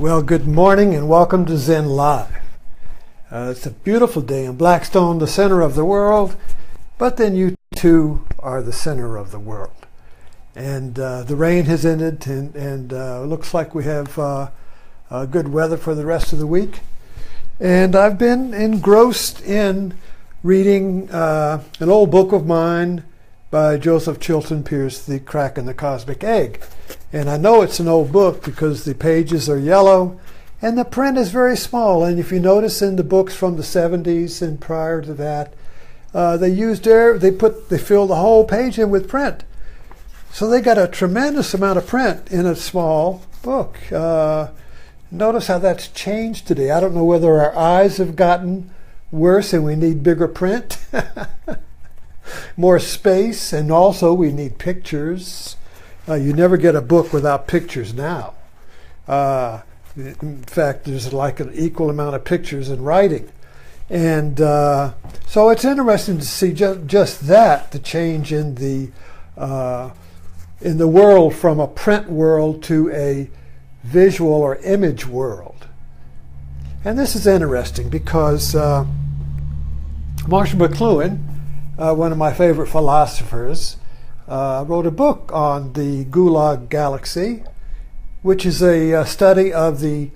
Well, good morning and welcome to Zen Live. It's a beautiful day in Blackstone, the center of the world, but then you too are the center of the world. And the rain has ended and looks like we have good weather for the rest of the week. And I've been engrossed in reading an old book of mine by Joseph Chilton Pearce, The Crack in the Cosmic Egg. And I know it's an old book because the pages are yellow and the print is very small. And if you notice in the books from the 70s and prior to that, they fill the whole page in with print. So they got a tremendous amount of print in a small book. Notice how that's changed today. I don't know whether our eyes have gotten worse and we need bigger print, more space, and also we need pictures. You never get a book without pictures now. In fact, there's like an equal amount of pictures in writing. And so it's interesting to see just that, the change in the world from a print world to a visual or image world. And this is interesting because Marshall McLuhan, one of my favorite philosophers, wrote a book on the Gulag Galaxy, which is a study of the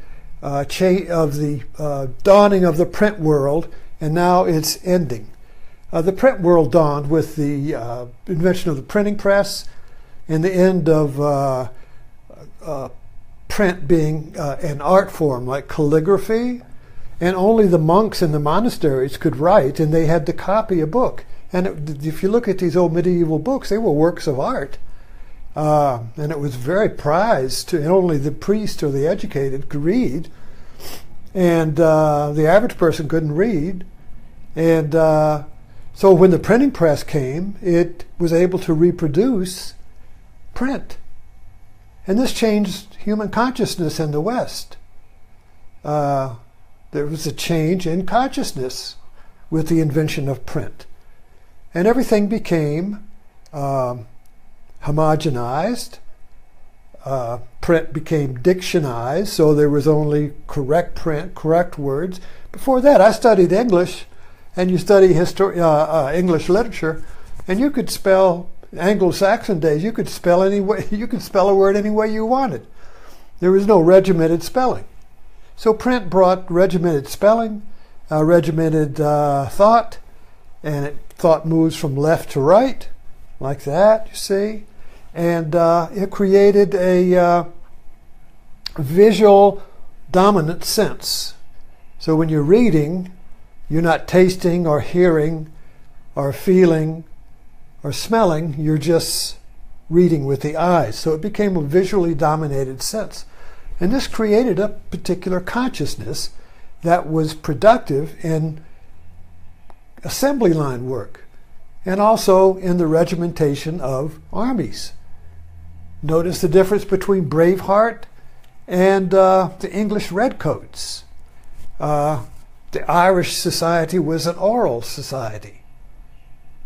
dawning of the print world, and now its ending. The print world dawned with the invention of the printing press and the end of print being an art form like calligraphy, and only the monks in the monasteries could write, and they had to copy a book. And if you look at these old medieval books, they were works of art. And it was very prized, and only the priest or the educated could read. And the average person couldn't read. And so when the printing press came, it was able to reproduce print. And this changed human consciousness in the West. There was a change in consciousness with the invention of print. And everything became homogenized. Print became dictionized, so there was only correct print, correct words. Before that, I studied English, and you study English literature, and you could spell Anglo-Saxon days. You could spell a word any way you wanted. There was no regimented spelling. So print brought regimented spelling, regimented thought, and thought moves from left to right, like that, you see. And it created a visual dominant sense. So when you're reading, you're not tasting or hearing or feeling or smelling, you're just reading with the eyes. So it became a visually dominated sense. And this created a particular consciousness that was productive in assembly line work, and also in the regimentation of armies. Notice the difference between Braveheart and the English redcoats. The Irish society was an oral society.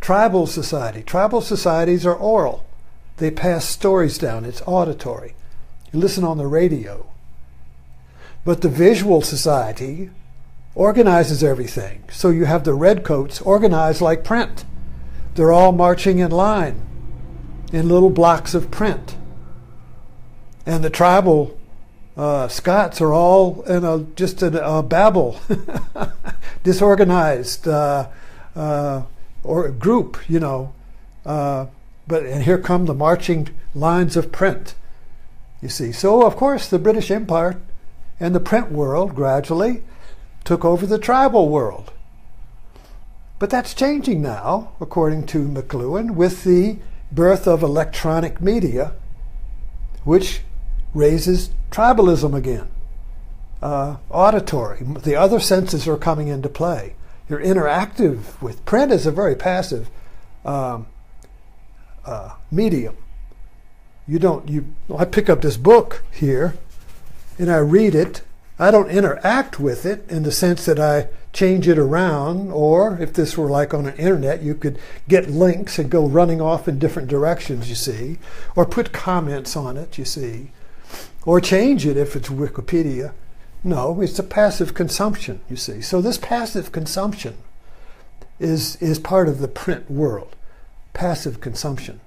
Tribal societies are oral. They pass stories down. It's auditory. You listen on the radio. But the visual society organizes everything. So you have the redcoats organized like print. They're all marching in line in little blocks of print. And the tribal Scots are all in just a babel, disorganized or group, you know. And here come the marching lines of print, you see. So, of course, the British Empire and the print world gradually took over the tribal world. But that's changing now, according to McLuhan, with the birth of electronic media, which raises tribalism again. Auditory, the other senses are coming into play. You're interactive with print is a very passive medium. I pick up this book here and I read it. I don't interact with it in the sense that I change it around, or if this were like on an internet, you could get links and go running off in different directions, you see, or put comments on it, you see. or change it if it's Wikipedia. No, it's a passive consumption, you see. So this passive consumption is part of the print world, passive consumption.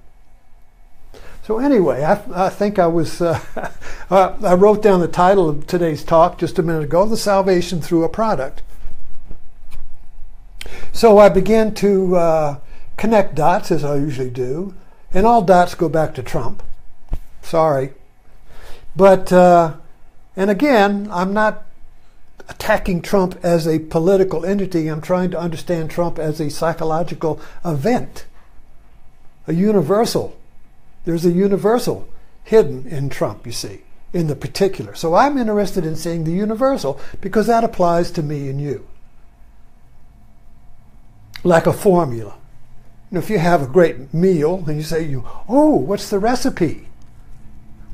So anyway, I think I wrote down the title of today's talk just a minute ago, The Salvation Through a Product. So I began to connect dots, as I usually do, and all dots go back to Trump. Sorry. But, and again, I'm not attacking Trump as a political entity. I'm trying to understand Trump as a psychological event, a universal. There's a universal hidden in Trump, you see, in the particular. So I'm interested in seeing the universal because that applies to me and you. Like a formula. And if you have a great meal and you say, oh, what's the recipe?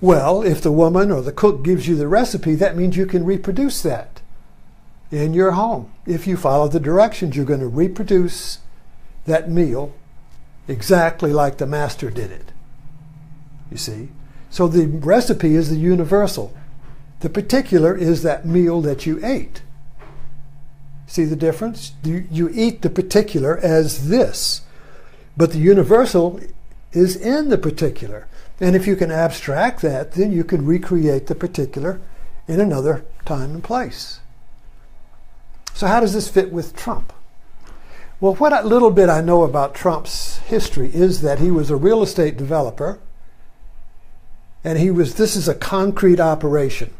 Well, if the woman or the cook gives you the recipe, that means you can reproduce that in your home. If you follow the directions, you're going to reproduce that meal exactly like the master did it. You see? So the recipe is the universal. The particular is that meal that you ate. See the difference? You eat the particular as this, but the universal is in the particular. And if you can abstract that, then you can recreate the particular in another time and place. So how does this fit with Trump? Well, what little bit I know about Trump's history is that he was a real estate developer, and this is a concrete operation.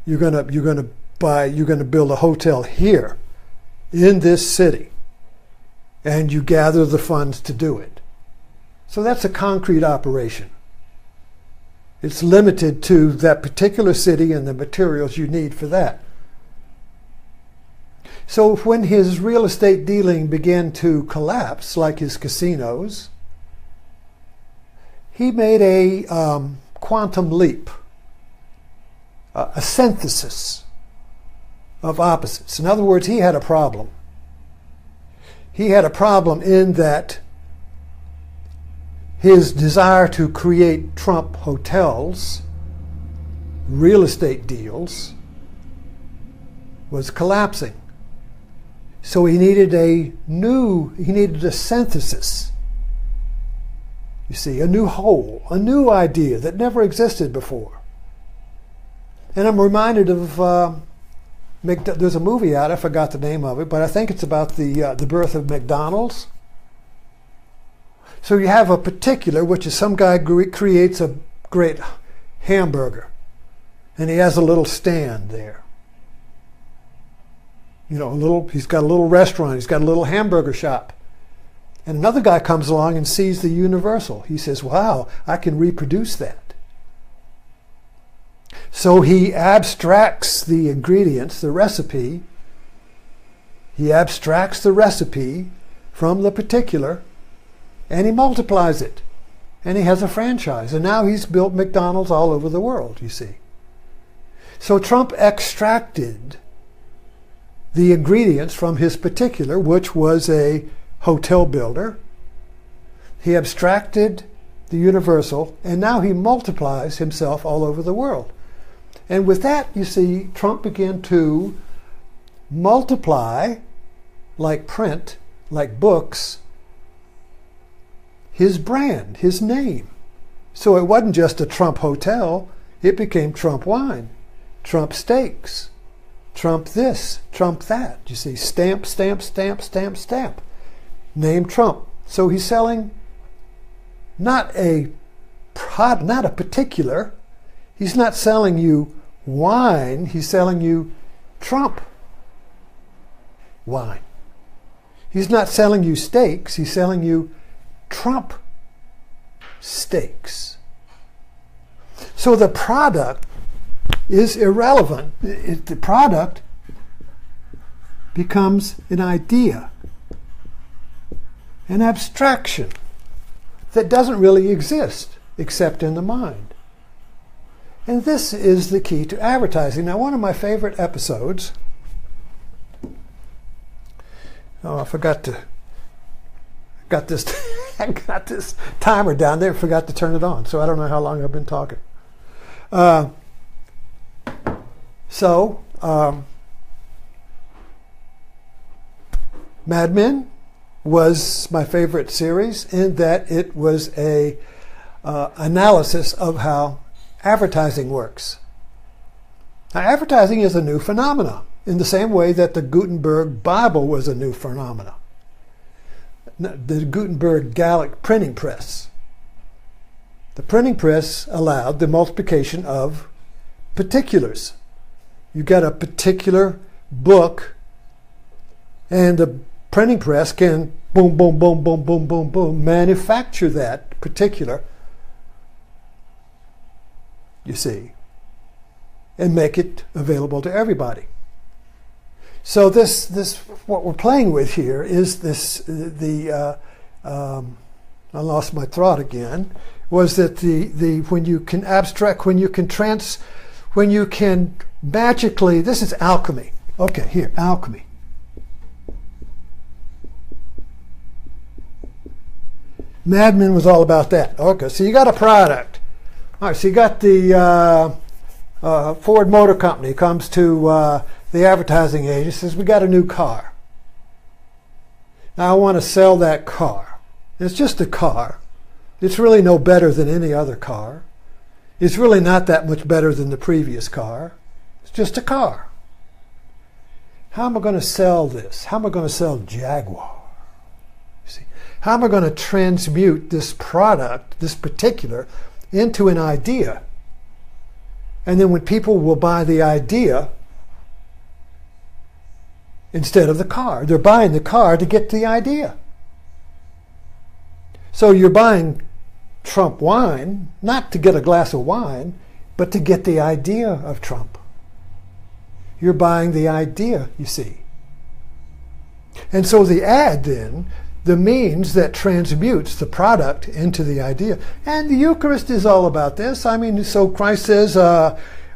You're going to build a hotel here in this city, and you gather the funds to do it. So that's a concrete operation. It's limited to that particular city and the materials you need for that. So when his real estate dealing began to collapse, like his casinos, he made a quantum leap, a synthesis of opposites. In other words, he had a problem. He had a problem in that his desire to create Trump hotels, real estate deals, was collapsing. So he needed a synthesis. You see, a new whole, a new idea that never existed before. And I'm reminded of, there's a movie out, I forgot the name of it, but I think it's about the birth of McDonald's. So you have a particular, which is some guy creates a great hamburger, and he has a little stand there. You know, he's got a little restaurant, he's got a little hamburger shop. And another guy comes along and sees the universal. He says, wow, I can reproduce that. So he abstracts the ingredients, the recipe. He abstracts the recipe from the particular, and he multiplies it. And he has a franchise. And now he's built McDonald's all over the world, you see. So Trump extracted the ingredients from his particular, which was a hotel builder. He abstracted the universal, and now he multiplies himself all over the world. And with that, you see, Trump began to multiply, like print, like books, his brand, his name. So it wasn't just a Trump hotel, it became Trump wine, Trump steaks, Trump this, Trump that. You see, stamp, stamp, stamp, stamp, stamp. Name Trump. So he's selling not a particular, he's not selling you wine, he's selling you Trump wine. He's not selling you steaks, he's selling you Trump steaks. So the product is irrelevant. The product becomes an idea, an abstraction that doesn't really exist except in the mind. And this is the key to advertising. Now, one of my favorite episodes, I forgot to, I got this timer down there, forgot to turn it on, so I don't know how long I've been talking. Mad Men was my favorite series in that it was a analysis of how advertising works. Now, advertising is a new phenomenon in the same way that the Gutenberg Bible was a new phenomenon. The Gutenberg Gallic printing press. The printing press allowed the multiplication of particulars. You got a particular book, and the printing press can boom, boom, boom, boom, boom, boom, boom, manufacture that particular, you see, and make it available to everybody. So this what we're playing with here is this I lost my thought again. Was that the when you can abstract, when you can magically, this is alchemy. Okay, here, alchemy. Mad Men was all about that. Okay, so you got a product. All right, so you got the Ford Motor Company comes to the advertising agent, says, we got a new car. Now I want to sell that car. It's just a car. It's really no better than any other car. It's really not that much better than the previous car. It's just a car. How am I going to sell this? How am I going to sell Jaguar? See, how am I going to transmute this product, this particular, into an idea? And then when people will buy the idea instead of the car, they're buying the car to get the idea. So you're buying Trump wine, not to get a glass of wine, but to get the idea of Trump. You're buying the idea, you see. And so the ad then, the means that transmutes the product into the idea. And the Eucharist is all about this. I mean, so Christ says,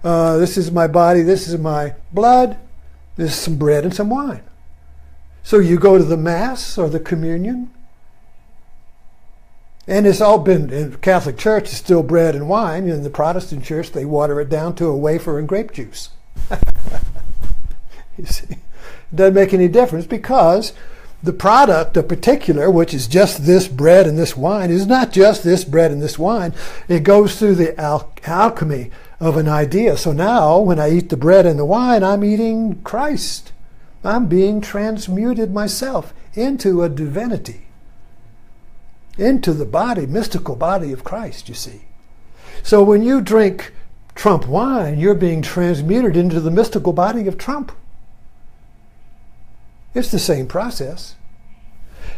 this is my body, this is my blood, this is some bread and some wine. So you go to the Mass or the communion, and it's all been, in the Catholic Church, it's still bread and wine. In the Protestant Church, they water it down to a wafer and grape juice. You see, it doesn't make any difference because the product, a particular, which is just this bread and this wine, is not just this bread and this wine. It goes through the alchemy of an idea. So now, when I eat the bread and the wine, I'm eating Christ. I'm being transmuted myself into a divinity, into the body, mystical body of Christ, you see. So when you drink Trump wine, you're being transmuted into the mystical body of Trump. It's the same process.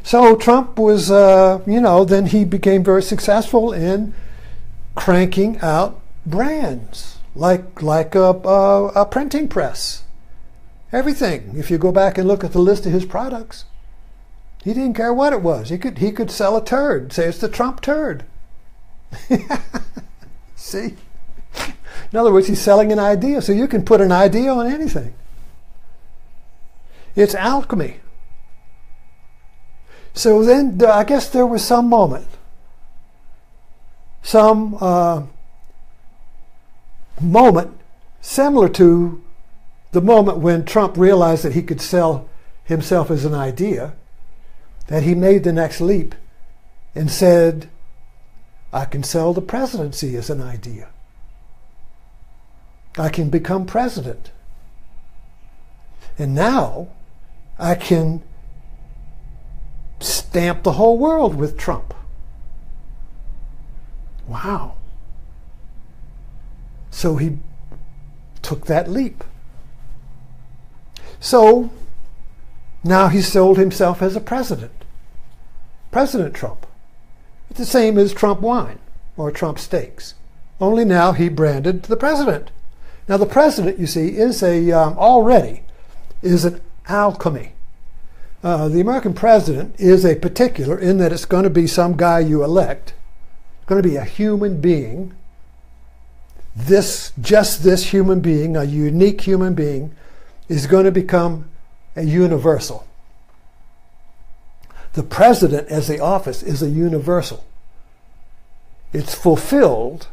So Trump was, then he became very successful in cranking out brands, like a printing press. Everything. If you go back and look at the list of his products, he didn't care what it was. He could sell a turd, say it's the Trump turd. See? In other words, he's selling an idea, so you can put an idea on anything. It's alchemy. So then I guess there was some moment, moment similar to the moment when Trump realized that he could sell himself as an idea, that he made the next leap and said, I can sell the presidency as an idea. I can become president. And now I can stamp the whole world with Trump. Wow. So he took that leap. So now he sold himself as a president. President Trump. It's the same as Trump wine or Trump steaks. Only now he branded the president. Now the president, you see, is already an alchemy. The American president is a particular in that it's going to be some guy you elect. It's going to be a human being. Just this human being, a unique human being, is going to become a universal. The president as the office is a universal. It's fulfilled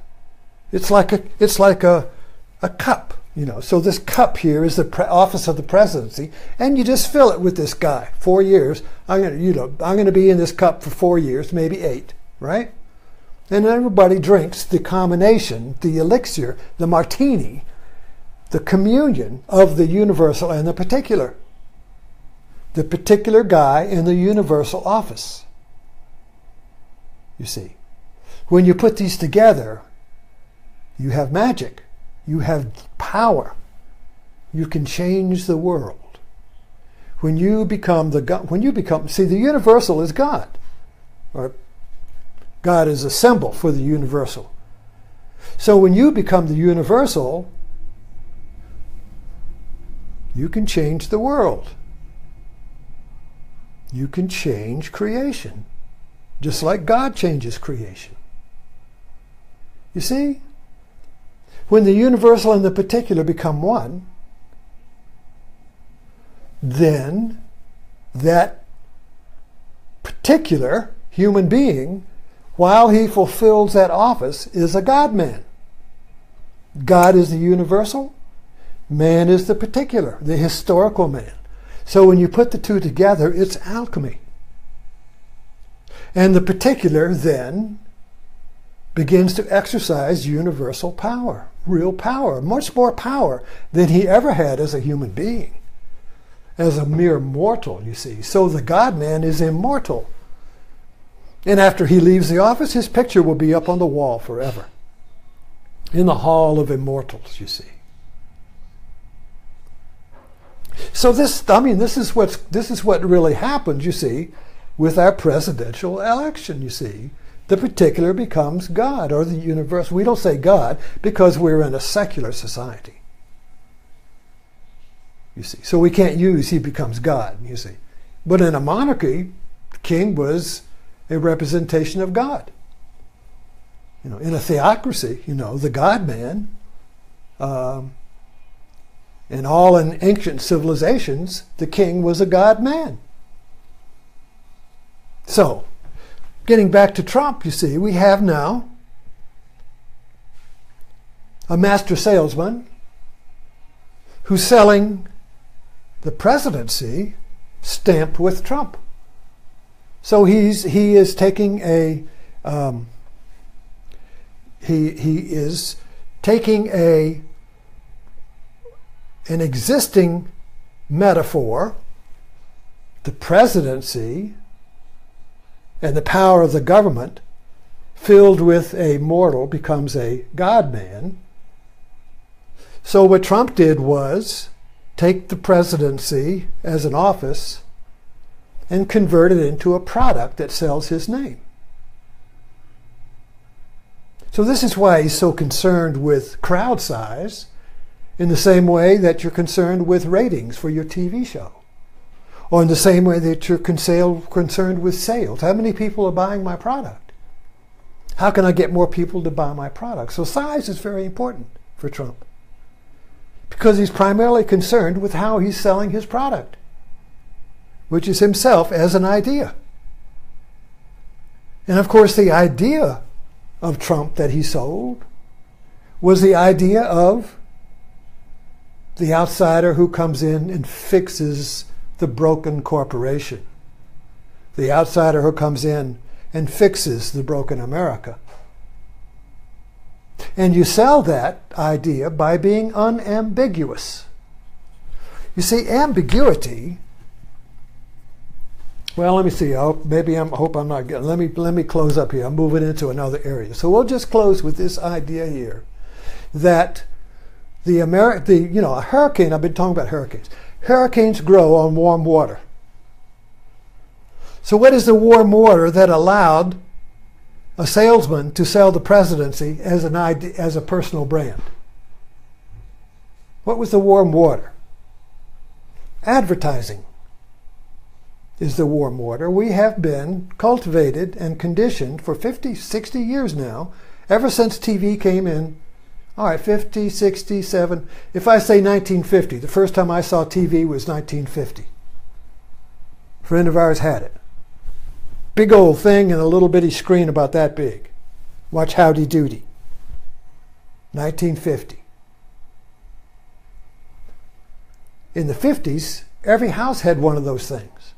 a cup, you know. So this cup here is the office of the presidency, and you just fill it with this guy. 4 years. I'm going to be in this cup for 4 years, maybe 8, right? And everybody drinks the combination, the elixir, the martini, the communion of the universal and the particular. The particular guy in the universal office. You see, when you put these together, you have magic. You have power. You can change the world. When you become see, the universal is God. Or God is a symbol for the universal. So when you become the universal, you can change the world. You can change creation, just like God changes creation. You see? When the universal and the particular become one, then that particular human being, while he fulfills that office, is a God-man. God is the universal, man is the particular, the historical man. So when you put the two together, it's alchemy. And the particular then begins to exercise universal power, real power, much more power than he ever had as a human being, as a mere mortal, you see. So the God-man is immortal. And after he leaves the office, his picture will be up on the wall forever, in the hall of immortals, you see. So this is what really happens, you see, with our presidential election, you see. The particular becomes God, or the universe. We don't say God because we're in a secular society, you see. So we can't use he becomes God, you see. But in a monarchy, the king was a representation of God. You know, in a theocracy, you know, the God-man, in all in ancient civilizations, the king was a God-man. So, getting back to Trump, you see, we have now a master salesman who's selling the presidency stamped with Trump. So he is taking an existing metaphor, the presidency and the power of the government, filled with a mortal, becomes a God-man. So what Trump did was take the presidency as an office and convert it into a product that sells his name. So this is why he's so concerned with crowd size, in the same way that you're concerned with ratings for your TV show, or in the same way that you're concerned with sales. How many people are buying my product? How can I get more people to buy my product? So size is very important for Trump, because he's primarily concerned with how he's selling his product, which is himself as an idea. And of course, the idea of Trump that he sold was the idea of the outsider who comes in and fixes the broken corporation. The outsider who comes in and fixes the broken America. And you sell that idea by being unambiguous. You see, ambiguity, well, let me see. Hope I'm not getting. Let me close up here. I'm moving into another area. So we'll just close with this idea here, that a hurricane. I've been talking about hurricanes. Hurricanes grow on warm water. So what is the warm water that allowed a salesman to sell the presidency as an idea, as a personal brand? What was the warm water? Advertising is the warm water. We have been cultivated and conditioned for 50, 60 years now, ever since TV came in. All right, 50, 67. If I say 1950, the first time I saw TV was 1950. A friend of ours had it. Big old thing and a little bitty screen about that big. Watch Howdy Doody. 1950. In the 50s, every house had one of those things.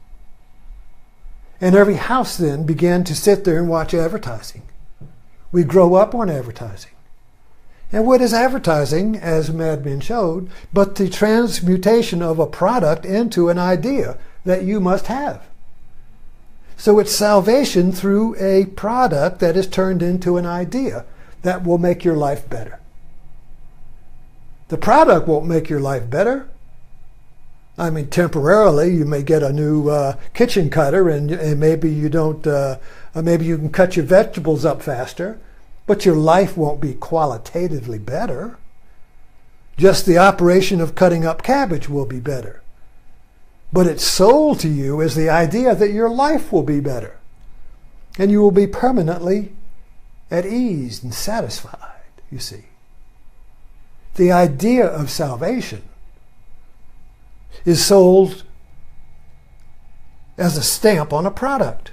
And every house then began to sit there and watch advertising. We grow up on advertising. And what is advertising, as Mad Men showed, but the transmutation of a product into an idea that you must have? So it's salvation through a product that is turned into an idea that will make your life better. The product won't make your life better. I mean, temporarily, you may get a new kitchen cutter, and maybe you don't. Maybe you can cut your vegetables up faster, but your life won't be qualitatively better. Just the operation of cutting up cabbage will be better. But it's sold to you as the idea that your life will be better, and you will be permanently at ease and satisfied. You see, the idea of salvation is sold as a stamp on a product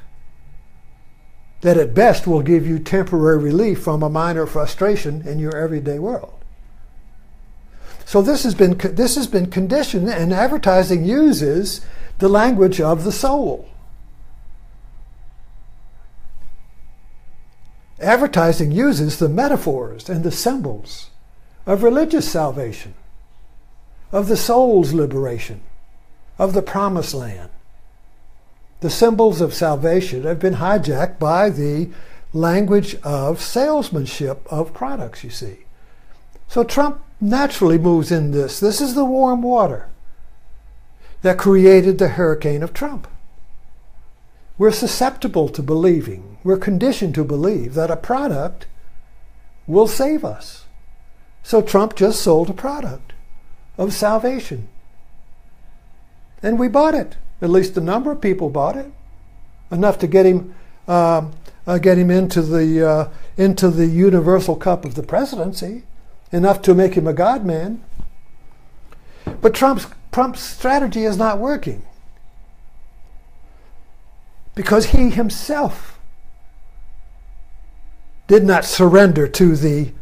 that at best will give you temporary relief from a minor frustration in your everyday world. So this has been conditioned, and advertising uses the language of the soul. Advertising uses the metaphors and the symbols of religious salvation, of the soul's liberation, of the promised land. The symbols of salvation have been hijacked by the language of salesmanship of products, you see. So Trump naturally moves in this. This is the warm water that created the hurricane of Trump. We're susceptible to believing, we're conditioned to believe that a product will save us. So Trump just sold a product of salvation. And we bought it. At least a number of people bought it. Enough to get him into the universal cup of the presidency. Enough to make him a God man. But Trump's strategy is not working. Because he himself did not surrender to the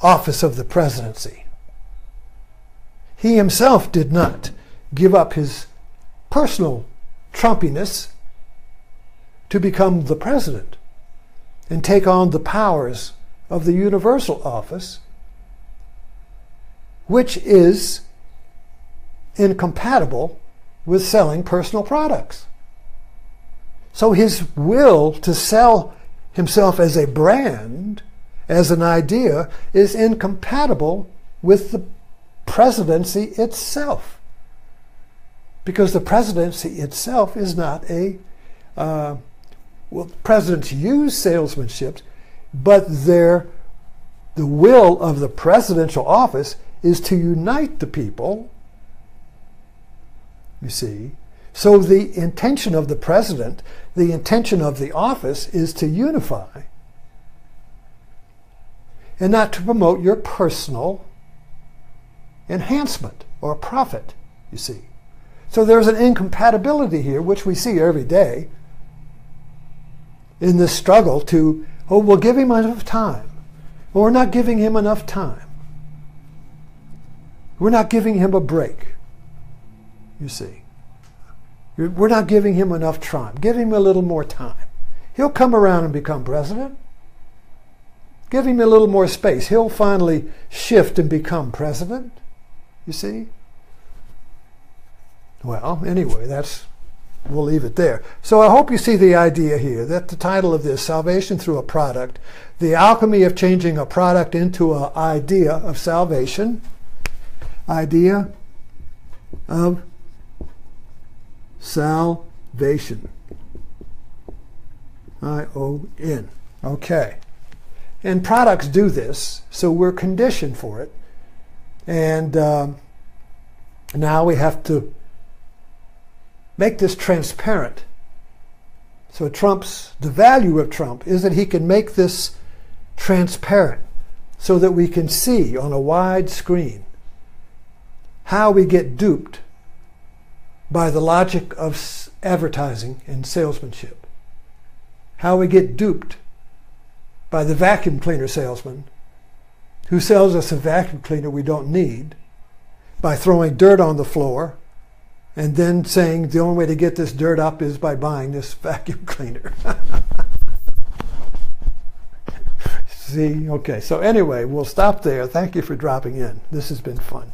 office of the presidency. He himself did not give up his personal Trumpiness to become the president and take on the powers of the universal office, which is incompatible with selling personal products. So his will to sell himself as a brand, as an idea, is incompatible with the presidency itself. Because the presidency itself is not presidents use salesmanship, but the will of the presidential office is to unite the people, you see. So the intention of the president, the intention of the office is to unify and not to promote your personal enhancement or profit, you see. So there's an incompatibility here, which we see every day in this struggle to, we'll give him enough time. Well, we're not giving him enough time. We're not giving him a break, you see. We're not giving him enough time. Give him a little more time. He'll come around and become president. Give him a little more space. He'll finally shift and become president, you see. Well, anyway, we'll leave it there. So I hope you see the idea here, that the title of this, Salvation Through a Product, the alchemy of changing a product into an idea of salvation, idea of salvation. I-O-N. Okay. And products do this, so we're conditioned for it. And now we have to make this transparent. So the value of Trump is that he can make this transparent so that we can see on a wide screen how we get duped by the logic of advertising and salesmanship. How we get duped by the vacuum cleaner salesman who sells us a vacuum cleaner we don't need by throwing dirt on the floor and then saying the only way to get this dirt up is by buying this vacuum cleaner. See, okay, so anyway, we'll stop there. Thank you for dropping in. This has been fun.